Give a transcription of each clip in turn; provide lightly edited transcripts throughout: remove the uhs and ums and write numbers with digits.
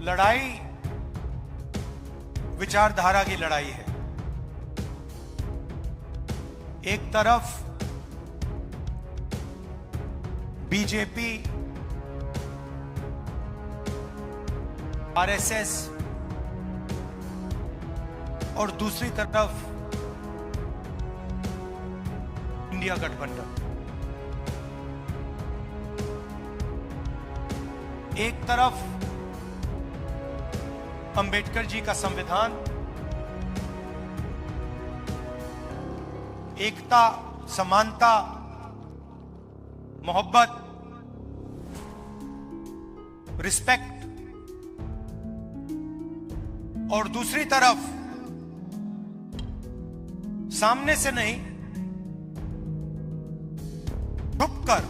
लड़ाई विचारधारा की लड़ाई है। एक तरफ बीजेपी, आरएसएस और दूसरी तरफ इंडिया गठबंधन। एक तरफ अंबेडकर जी का संविधान, एकता, समानता, मोहब्बत, रिस्पेक्ट, और दूसरी तरफ सामने से नहीं, छुपकर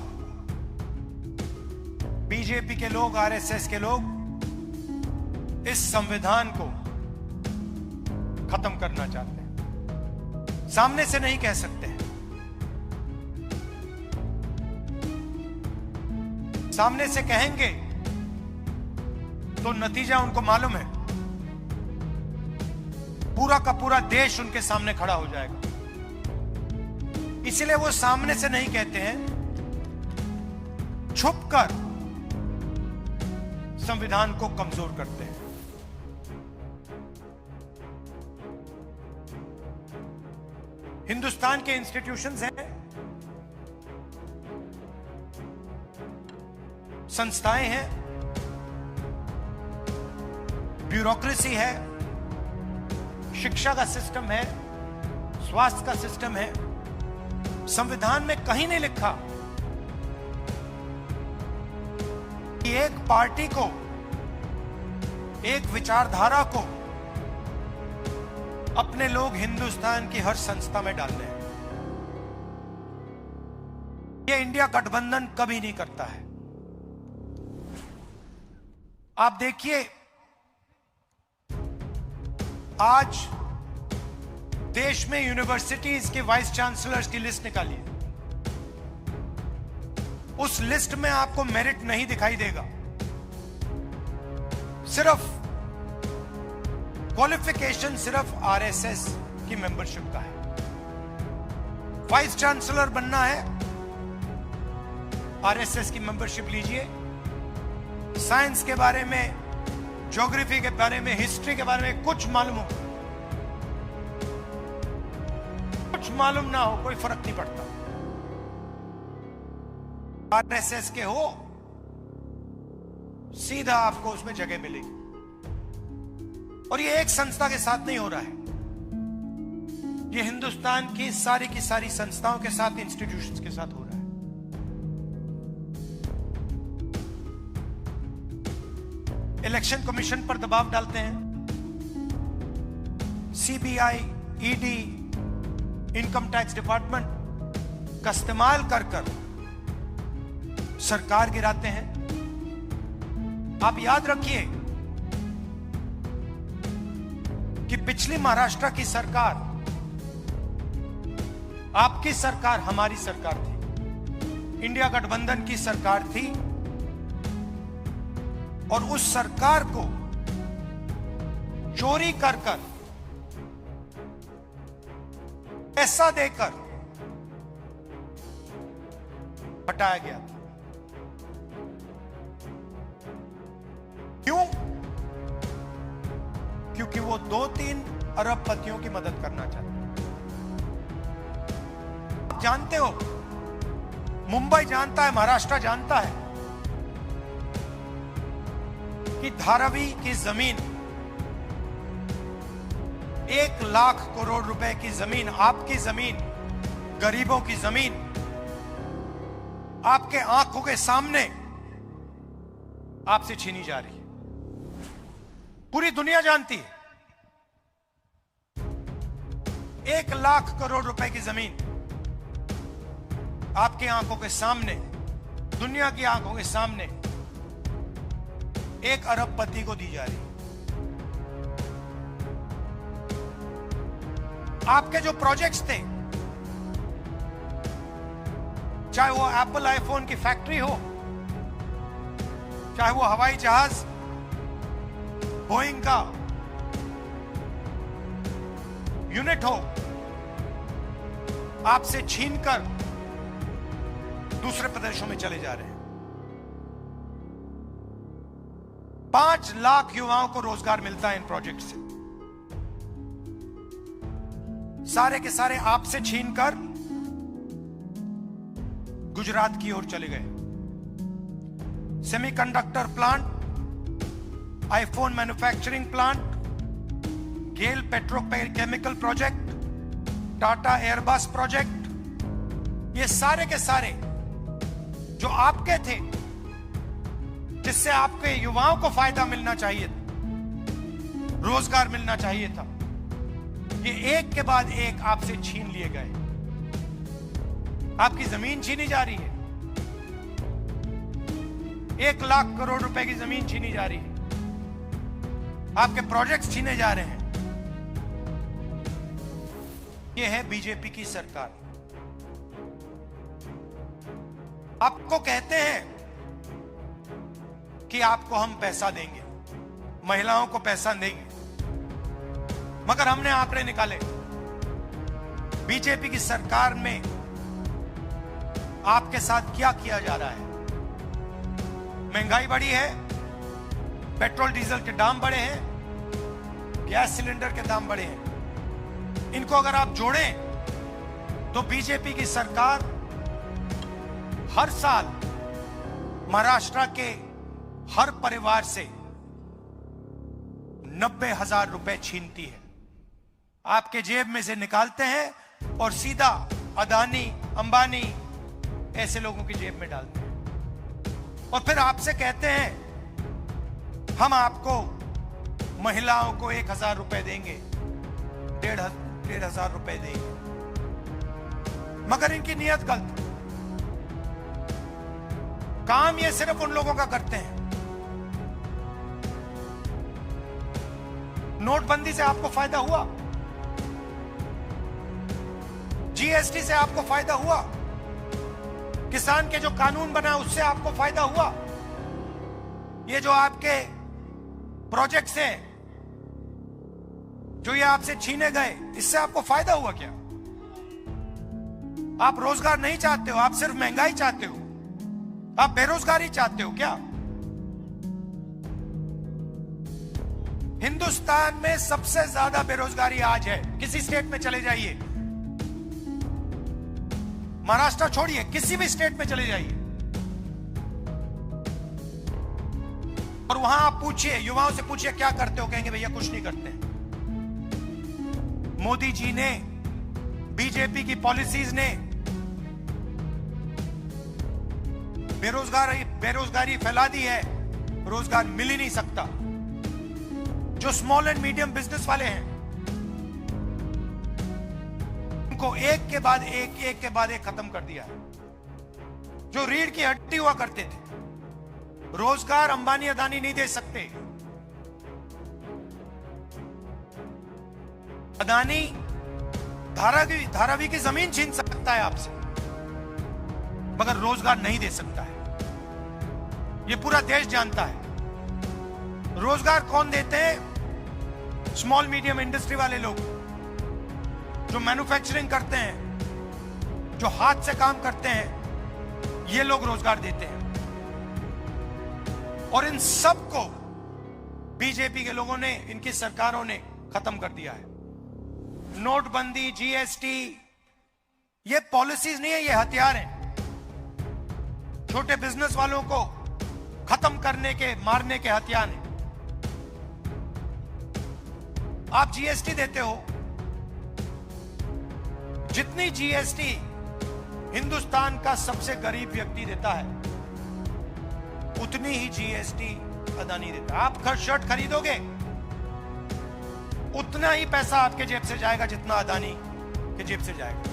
बीजेपी के लोग, आरएसएस के लोग इस संविधान को खत्म करना चाहते हैं। सामने से नहीं कह सकते हैं, सामने से कहेंगे तो नतीजा उनको मालूम है, पूरा का पूरा देश उनके सामने खड़ा हो जाएगा। इसलिए वो सामने से नहीं कहते हैं, छुपकर संविधान को कमजोर करते हैं। हिंदुस्तान के इंस्टीट्यूशंस हैं, संस्थाएं हैं, ब्यूरोक्रेसी है, शिक्षा का सिस्टम है, स्वास्थ्य का सिस्टम है। संविधान में कहीं नहीं लिखा कि एक पार्टी को, एक विचारधारा को अपने लोग हिंदुस्तान की हर संस्था में डाल रहे हैं। ये इंडिया गठबंधन कभी नहीं करता है। आप देखिए, आज देश में यूनिवर्सिटीज के वाइस चांसलर्स की लिस्ट निकाली है। उस लिस्ट में आपको मेरिट नहीं दिखाई देगा, सिर्फ क्वालिफिकेशन सिर्फ आरएसएस की मेंबरशिप का है। वाइस चांसलर बनना है, आरएसएस की मेंबरशिप लीजिए। साइंस के बारे में, ज्योग्राफी के बारे में, हिस्ट्री के बारे में कुछ मालूम हो, कुछ मालूम ना हो, कोई फर्क नहीं पड़ता। आरएसएस के हो, सीधा आपको उसमें जगह मिलेगी। और ये एक संस्था के साथ नहीं हो रहा है, ये हिंदुस्तान की सारी संस्थाओं के साथ, इंस्टीट्यूशंस के साथ हो रहा है। इलेक्शन कमीशन पर दबाव डालते हैं, CBI, ED, income tax department का इस्तेमाल कर सरकार गिराते हैं। आप याद रखिए कि पिछली महाराष्ट्र की सरकार, आपकी सरकार, हमारी सरकार थी, इंडिया गठबंधन की सरकार थी, और उस सरकार को चोरी कर पैसा देकर हटाया गया था। क्यों? क्योंकि वो 2-3 अरबपतियों की मदद करना चाहते हैं। आप जानते हो, मुंबई जानता है, महाराष्ट्र जानता है कि धारावी की जमीन, 1 लाख करोड़ रुपए की जमीन, आपकी जमीन, गरीबों की जमीन, आपके आंखों के सामने आपसे छीनी जा रही है। पूरी दुनिया जानती है। 1 लाख करोड़ रुपए की जमीन आपकी आंखों के सामने, दुनिया की आंखों के सामने 1 अरबपति को दी जा रही है। आपके जो प्रोजेक्ट्स थे, चाहे वो एप्पल आईफोन की फैक्ट्री हो, चाहे वो हवाई जहाज बोइंग का यूनिट हो, आपसे छीनकर दूसरे प्रदेशों में चले जा रहे हैं। 5 लाख युवाओं को रोजगार मिलता है इन प्रोजेक्ट से। सारे के सारे आपसे छीनकर गुजरात की ओर चले गए। Semiconductor plant, iPhone manufacturing plant, GAIL petrochemical project, Tata Airbus project, ये सारे के सारे जो आपके थे, जिससे आपके युवाओं को फायदा मिलना चाहिए था, रोजगार मिलना चाहिए था, ये एक के बाद एक आपसे छीन लिए गए। आपकी जमीन छीनी जा रही है, 1 लाख करोड़ रुपए की जमीन छीनी जा रही है, आपके प्रोजेक्ट्स छीने जा रहे हैं। ये है बीजेपी की सरकार। आपको कहते हैं कि आपको हम पैसा देंगे, महिलाओं को पैसा देंगे, मगर हमने आंकड़े निकाले, बीजेपी की सरकार में आपके साथ क्या किया जा रहा है। महंगाई बढ़ी है, पेट्रोल डीजल के दाम बढ़े हैं, गैस सिलेंडर के दाम बढ़े हैं। इनको अगर आप जोड़ें तो बीजेपी की सरकार हर साल महाराष्ट्र के हर परिवार से 90,000 रुपए छीनती है, आपके जेब में से निकालते हैं और सीधा अदानी, अंबानी ऐसे लोगों की जेब में डालते हैं। और फिर आपसे कहते हैं हम आपको महिलाओं को 1,000 रुपए देंगे, 1,500 रुपए देंगे, मगर इनकी नियत गलत। काम ये सिर्फ उन लोगों का करते हैं। नोटबंदी से आपको फायदा हुआ, जीएसटी से आपको फायदा हुआ, किसान के जो कानून बना उससे आपको फायदा हुआ, ये जो आपके प्रोजेक्ट्स हैं जो ये आपसे छीने गए, इससे आपको फायदा हुआ क्या? आप रोजगार नहीं चाहते हो, आप सिर्फ महंगाई चाहते हो, आप बेरोजगारी चाहते हो क्या? हिंदुस्तान में सबसे ज्यादा बेरोजगारी आज है। किसी स्टेट में चले जाइए, महाराष्ट्र छोड़िए, किसी भी स्टेट में चले जाइए और वहां आप पूछिए, युवाओं से पूछिए क्या करते हो, कहेंगे भैया कुछ नहीं करते। मोदी जी ने, बीजेपी की पॉलिसीज ने बेरोजगारी फैला दी है, रोजगार मिल ही नहीं सकता। जो स्मॉल एंड मीडियम बिजनेस वाले हैं उनको एक के बाद एक खत्म कर दिया है। जो रीढ़ की हड्डी हुआ करते थे, रोजगार अंबानी अदानी नहीं दे सकते। अदानी धारावी की जमीन छीन सकता है आपसे, मगर रोजगार नहीं दे सकता है। ये पूरा देश जानता है। रोजगार कौन देते हैं? स्मॉल मीडियम इंडस्ट्री वाले लोग जो मैन्युफैक्चरिंग करते हैं, जो हाथ से काम करते हैं, ये लोग रोजगार देते हैं। और इन सब को बीजेपी के लोगों ने, इनकी सरकारों ने खत्म कर दिया है। नोटबंदी, जीएसटी, ये पॉलिसीज नहीं है, ये हथियार हैं। छोटे बिजनेस वालों को खत्म करने के, मारने के हथियार हैं। आप जीएसटी देते हो, जितनी जीएसटी हिंदुस्तान का सबसे गरीब व्यक्ति देता है, उतनी ही जीएसटी अदानी देता है। आप शर्ट खरीदोगे, उतना ही पैसा आपके जेब से जाएगा जितना अदानी के जेब से जाएगा।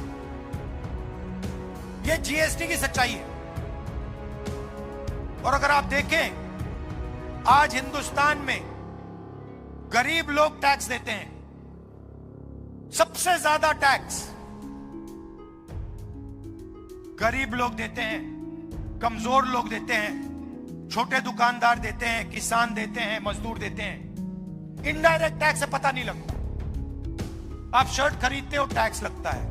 यह जीएसटी की सच्चाई है। और अगर आप देखें, आज हिंदुस्तान में गरीब लोग टैक्स देते हैं, सबसे ज्यादा टैक्स गरीब लोग देते हैं, कमजोर लोग देते हैं, छोटे दुकानदार देते हैं, किसान देते हैं, मजदूर देते हैं। इनडायरेक्ट टैक्स से पता नहीं लगता। आप शर्ट खरीदते हो टैक्स लगता है,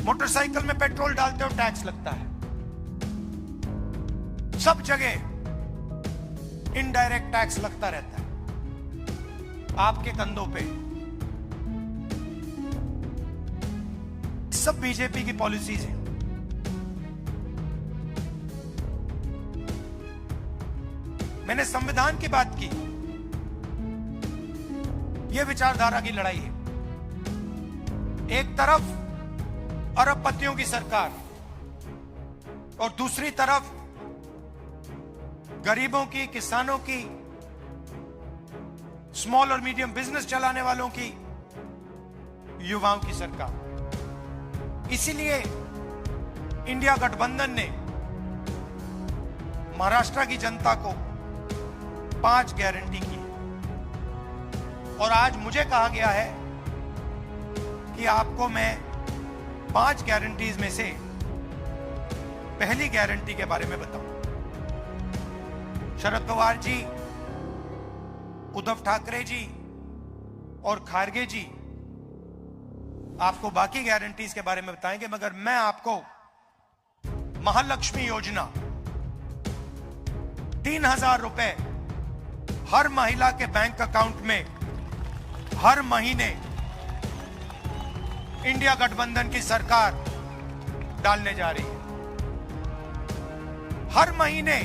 मोटरसाइकिल में पेट्रोल डालते हो टैक्स लगता है, सब जगह इनडायरेक्ट टैक्स लगता रहता है आपके कंधों पे। सब बीजेपी की पॉलिसीज हैं। मैंने संविधान की बात की, यह विचारधारा की लड़ाई है। एक तरफ अरबपतियों की सरकार और दूसरी तरफ गरीबों की, किसानों की, स्मॉल और मीडियम बिजनेस चलाने वालों की, युवाओं की सरकार। इसीलिए इंडिया गठबंधन ने महाराष्ट्र की जनता को 5 गारंटी की और आज मुझे कहा गया है कि आपको मैं 5 गारंटीज में से पहली गारंटी के बारे में बताऊं। शरद पवार जी, उद्धव ठाकरे जी और खारगे जी आपको बाकी गारंटीज के बारे में बताएंगे, मगर मैं आपको महालक्ष्मी योजना 3,000 रुपए हर महिला के बैंक अकाउंट में हर महीने इंडिया गठबंधन की सरकार डालने जा रही है। हर महीने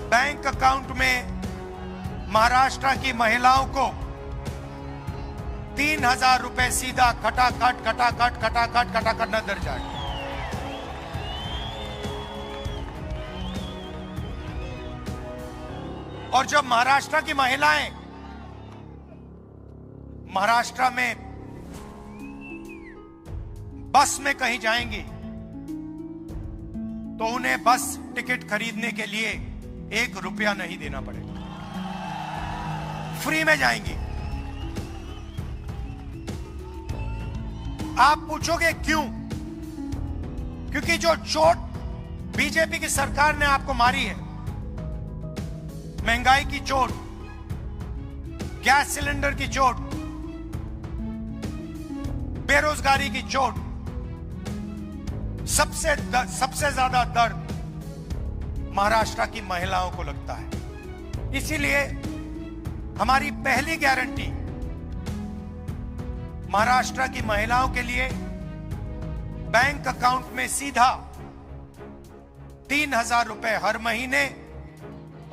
बैंक अकाउंट में महाराष्ट्र की महिलाओं को 3,000 रुपए सीधा खटाखट नजर जाए। और जब महाराष्ट्र की महिलाएं महाराष्ट्र में बस में कहीं जाएंगी तो उन्हें बस टिकट खरीदने के लिए 1 रुपया नहीं देना पड़ेगा, फ्री में जाएंगी। आप पूछोगे क्यों? क्योंकि जो चोट बीजेपी की सरकार ने आपको मारी है, महंगाई की चोट, गैस सिलेंडर की चोट, बेरोजगारी की चोट, सबसे ज्यादा दर्द महाराष्ट्र की महिलाओं को लगता है। इसीलिए हमारी पहली गारंटी महाराष्ट्र की महिलाओं के लिए बैंक अकाउंट में सीधा 3,000 रुपए हर महीने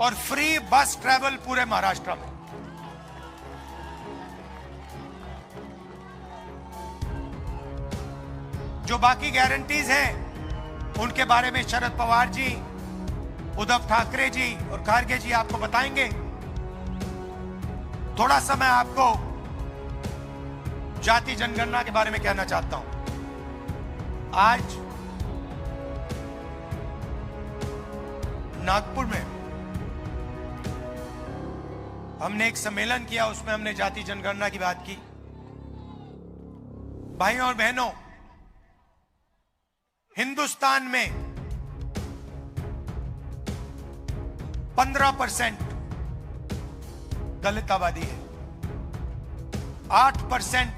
और फ्री बस ट्रैवल पूरे महाराष्ट्र में। जो बाकी गारंटीज हैं उनके बारे में शरद पवार जी, उद्धव ठाकरे जी और खारगे जी आपको बताएंगे। थोड़ा सा मैं आपको जाति जनगणना के बारे में कहना चाहता हूं। आज नागपुर में हमने एक सम्मेलन किया, उसमें हमने जाति जनगणना की बात की। भाइयों और बहनों, हिंदुस्तान में 15% दलित आबादी है, 8%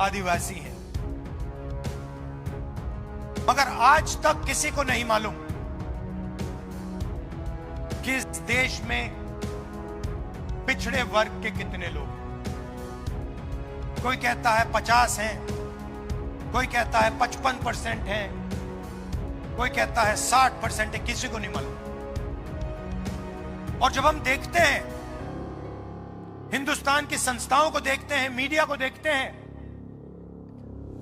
आदिवासी है, मगर आज तक किसी को नहीं मालूम कि इस देश में पिछड़े वर्ग के कितने लोग हैं। कोई कहता है 50 हैं, कोई कहता है 55% हैं, कोई कहता है 60% है, किसी को नहीं मालूम। और जब हम देखते हैं, हिंदुस्तान की संस्थाओं को देखते हैं, मीडिया को देखते हैं,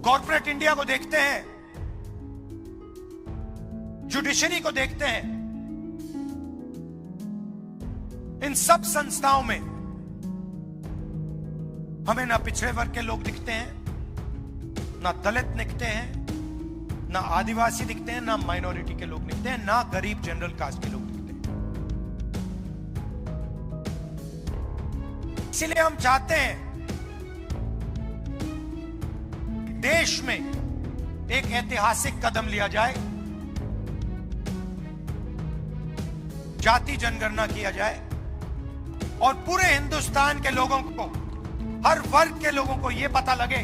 कॉर्पोरेट इंडिया को देखते हैं, जुडिशरी को देखते हैं, इन सब संस्थाओं में हमें ना पिछड़े वर्ग के लोग दिखते हैं, ना दलित दिखते हैं, ना आदिवासी दिखते हैं, ना माइनॉरिटी के लोग दिखते हैं, ना गरीब जनरल कास्ट के लोग दिखते हैं। इसलिए हम चाहते हैं देश में एक ऐतिहासिक कदम लिया जाए जाति जनगणना किया जाए और पूरे हिंदुस्तान के लोगों को, हर वर्ग के लोगों को यह पता लगे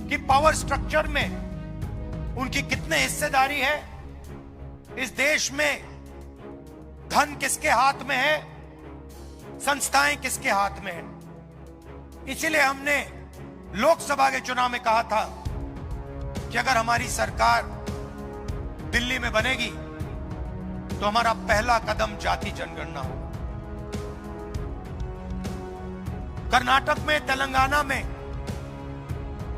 कि पावर स्ट्रक्चर में उनकी कितने हिस्सेदारी है, इस देश में धन किसके हाथ में है, संस्थाएं किसके हाथ में है। इसीलिए हमने लोकसभा के चुनाव में कहा था कि अगर हमारी सरकार दिल्ली में बनेगी तो हमारा पहला कदम जाति जनगणना होगा। कर्नाटक में, तेलंगाना में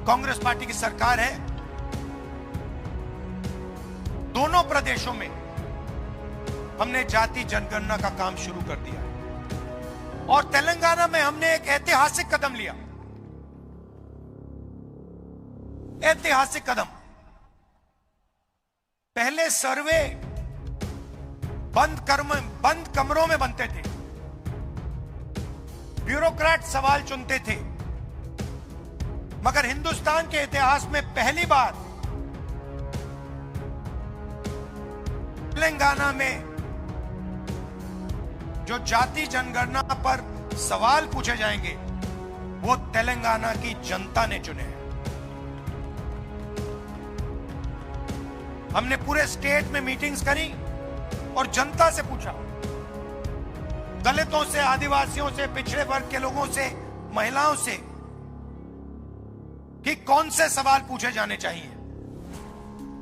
कांग्रेस पार्टी की सरकार है। दोनों प्रदेशों में हमने जाति जनगणना का काम शुरू कर दिया है और तेलंगाना में हमने एक ऐतिहासिक कदम लिया। ऐतिहासिक कदम। पहले सर्वे बंद कमरों में बनते थे, ब्यूरोक्रेट सवाल चुनते थे, मगर हिंदुस्तान के इतिहास में पहली बार तेलंगाना में जो जाति जनगणना पर सवाल पूछे जाएंगे वो तेलंगाना की जनता ने चुने हैं। हमने पूरे स्टेट में मीटिंग्स करी और जनता से पूछा, दलितों से, आदिवासियों से, पिछड़े वर्ग के लोगों से, महिलाओं से, कि कौन से सवाल पूछे जाने चाहिए।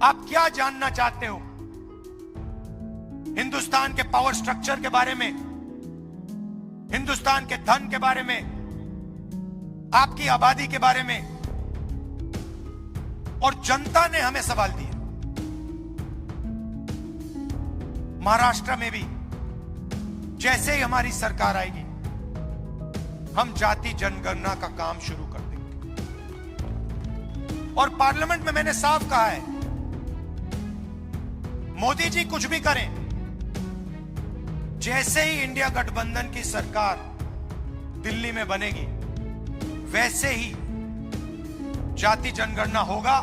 आप क्या जानना चाहते हो हिंदुस्तान के पावर स्ट्रक्चर के बारे में, हिंदुस्तान के धन के बारे में, आपकी आबादी के बारे में। और जनता ने हमें सवाल दिए। महाराष्ट्र में भी जैसे ही हमारी सरकार आएगी हम जाति जनगणना का काम शुरू कर देंगे। और पार्लियामेंट में मैंने साफ कहा है, मोदी जी कुछ भी करें, जैसे ही इंडिया गठबंधन की सरकार दिल्ली में बनेगी वैसे ही जाति जनगणना होगा।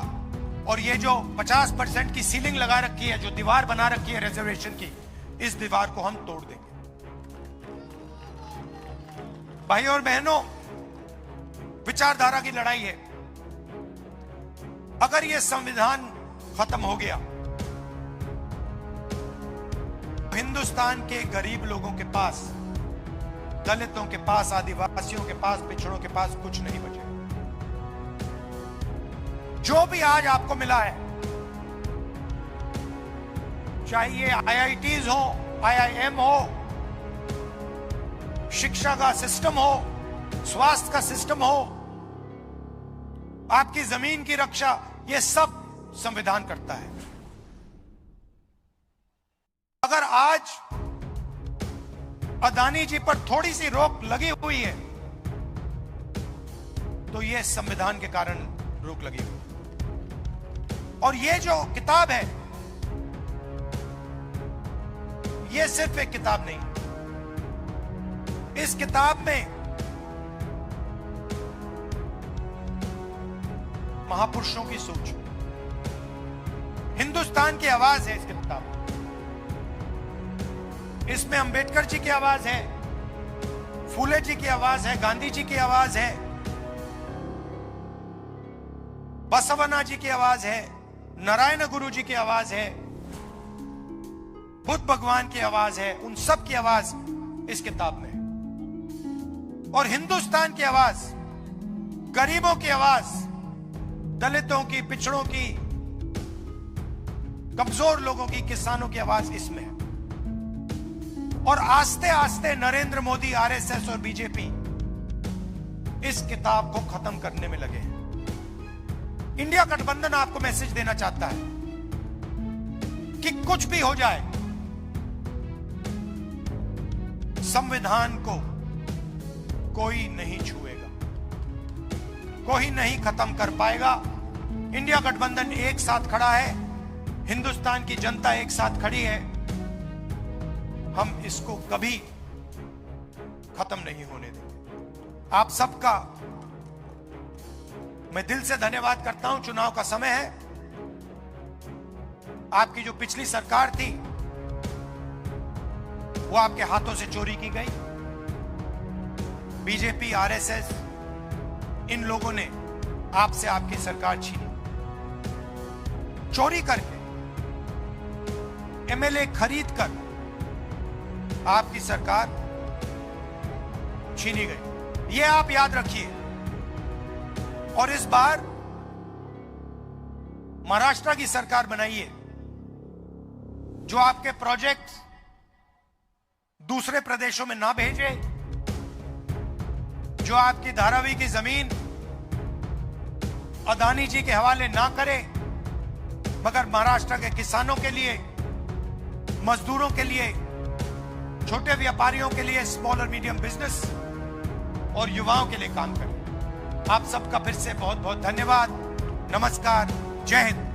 और ये जो 50% की सीलिंग लगा रखी है, जो दीवार बना रखी है रिजर्वेशन की, इस दीवार को हम तोड़ देंगे। भाइयों और बहनों, विचारधारा की लड़ाई है। अगर ये संविधान खत्म हो गया, हिंदुस्तान के गरीब लोगों के पास, दलितों के पास, आदिवासियों के पास, पिछड़ों के पास कुछ नहीं बचेगा। जो भी आज आपको मिला है, चाहे ये IITs हो, IIM हो, शिक्षा का सिस्टम हो, स्वास्थ्य का सिस्टम हो, आपकी जमीन की रक्षा, ये सब संविधान करता है। अगर आज अदानी जी पर थोड़ी सी रोक लगी हुई है तो ये संविधान के कारण रोक लगी हुई है। और ये जो किताब है, ये सिर्फ एक किताब नहीं, इस किताब में महापुरुषों की सोच, हिंदुस्तान की आवाज है इस किताब में। इसमें अंबेडकर जी की आवाज है, फूले जी की आवाज है, गांधी जी की आवाज है, बसवन्ना जी की आवाज है, नारायण गुरु जी की आवाज है, बुद्ध भगवान की आवाज है। उन सब की आवाज इस किताब में है। और हिंदुस्तान की आवाज, गरीबों की आवाज, दलितों की, पिछड़ों की, कमजोर लोगों की, किसानों की आवाज इसमें है। और आस्ते आस्ते नरेंद्र मोदी, RSS और बीजेपी इस किताब को खत्म करने में लगे हैं। इंडिया गठबंधन आपको मैसेज देना चाहता है कि कुछ भी हो जाए, संविधान को कोई नहीं छुएगा, कोई नहीं खत्म कर पाएगा। इंडिया गठबंधन एक साथ खड़ा है, हिंदुस्तान की जनता एक साथ खड़ी है। हम इसको कभी खत्म नहीं होने देंगे। आप सबका मैं दिल से धन्यवाद करता हूं। चुनाव का समय है। आपकी जो पिछली सरकार थी वो आपके हाथों से चोरी की गई। बीजेपी, आरएसएस, इन लोगों ने आपसे आपकी सरकार छीनी। चोरी करके, एमएलए खरीद कर आपकी सरकार छीनी गई। ये आप याद रखिए। और इस बार महाराष्ट्र की सरकार बनाइए जो आपके प्रोजेक्ट दूसरे प्रदेशों में ना भेजे, जो आपकी धारावी की जमीन अदानी जी के हवाले ना करे, मगर महाराष्ट्र के किसानों के लिए, मजदूरों के लिए, छोटे व्यापारियों के लिए, स्मॉल और मीडियम बिजनेस और युवाओं के लिए काम करें। आप सबका फिर से बहुत बहुत धन्यवाद। नमस्कार। जय हिंद।